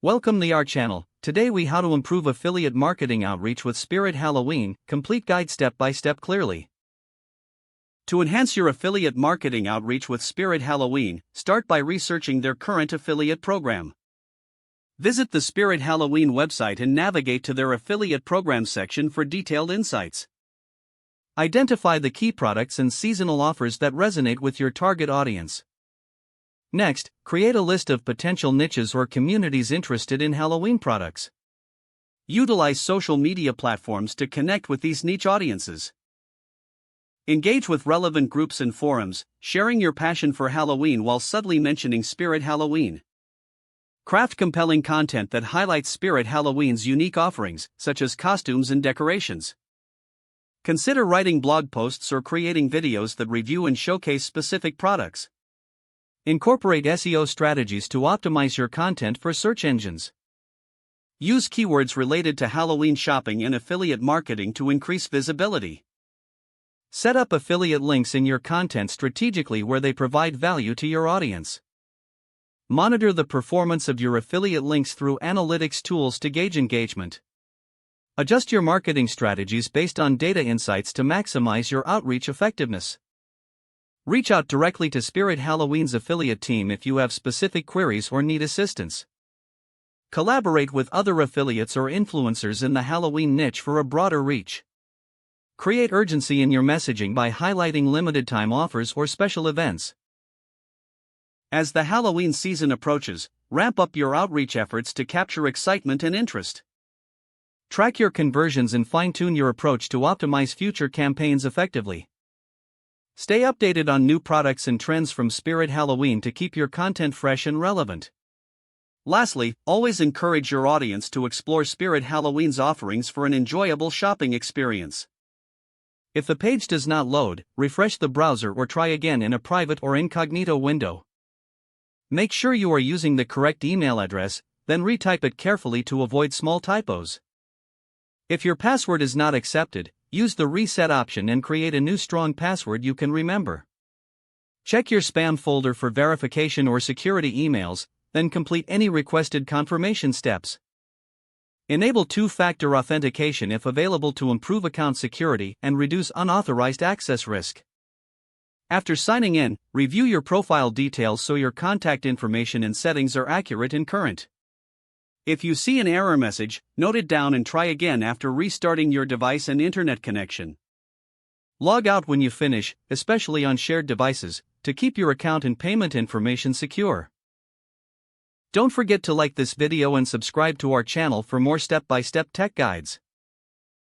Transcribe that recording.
Welcome to our channel. Today we how to improve affiliate marketing outreach with Spirit Halloween, complete guide step by step clearly. To enhance your affiliate marketing outreach with Spirit Halloween, start by researching their current affiliate program. Visit the Spirit Halloween website and navigate to their affiliate program section for detailed insights. Identify the key products and seasonal offers that resonate with your target audience. Next, create a list of potential niches or communities interested in Halloween products. Utilize social media platforms to connect with these niche audiences. Engage with relevant groups and forums, sharing your passion for Halloween while subtly mentioning Spirit Halloween. Craft compelling content that highlights Spirit Halloween's unique offerings, such as costumes and decorations. Consider writing blog posts or creating videos that review and showcase specific products. Incorporate SEO strategies to optimize your content for search engines. Use keywords related to Halloween shopping and affiliate marketing to increase visibility. Set up affiliate links in your content strategically where they provide value to your audience. Monitor the performance of your affiliate links through analytics tools to gauge engagement. Adjust your marketing strategies based on data insights to maximize your outreach effectiveness. Reach out directly to Spirit Halloween's affiliate team if you have specific queries or need assistance. Collaborate with other affiliates or influencers in the Halloween niche for a broader reach. Create urgency in your messaging by highlighting limited-time offers or special events. As the Halloween season approaches, ramp up your outreach efforts to capture excitement and interest. Track your conversions and fine-tune your approach to optimize future campaigns effectively. Stay updated on new products and trends from Spirit Halloween to keep your content fresh and relevant. Lastly, always encourage your audience to explore Spirit Halloween's offerings for an enjoyable shopping experience. If the page does not load, refresh the browser or try again in a private or incognito window. Make sure you are using the correct email address, then retype it carefully to avoid small typos. If your password is not accepted, use the reset option and create a new strong password you can remember. Check your spam folder for verification or security emails, then complete any requested confirmation steps. Enable two-factor authentication if available to improve account security and reduce unauthorized access risk. After signing in, review your profile details so your contact information and settings are accurate and current. If you see an error message, note it down and try again after restarting your device and internet connection. Log out when you finish, especially on shared devices, to keep your account and payment information secure. Don't forget to like this video and subscribe to our channel for more step-by-step tech guides.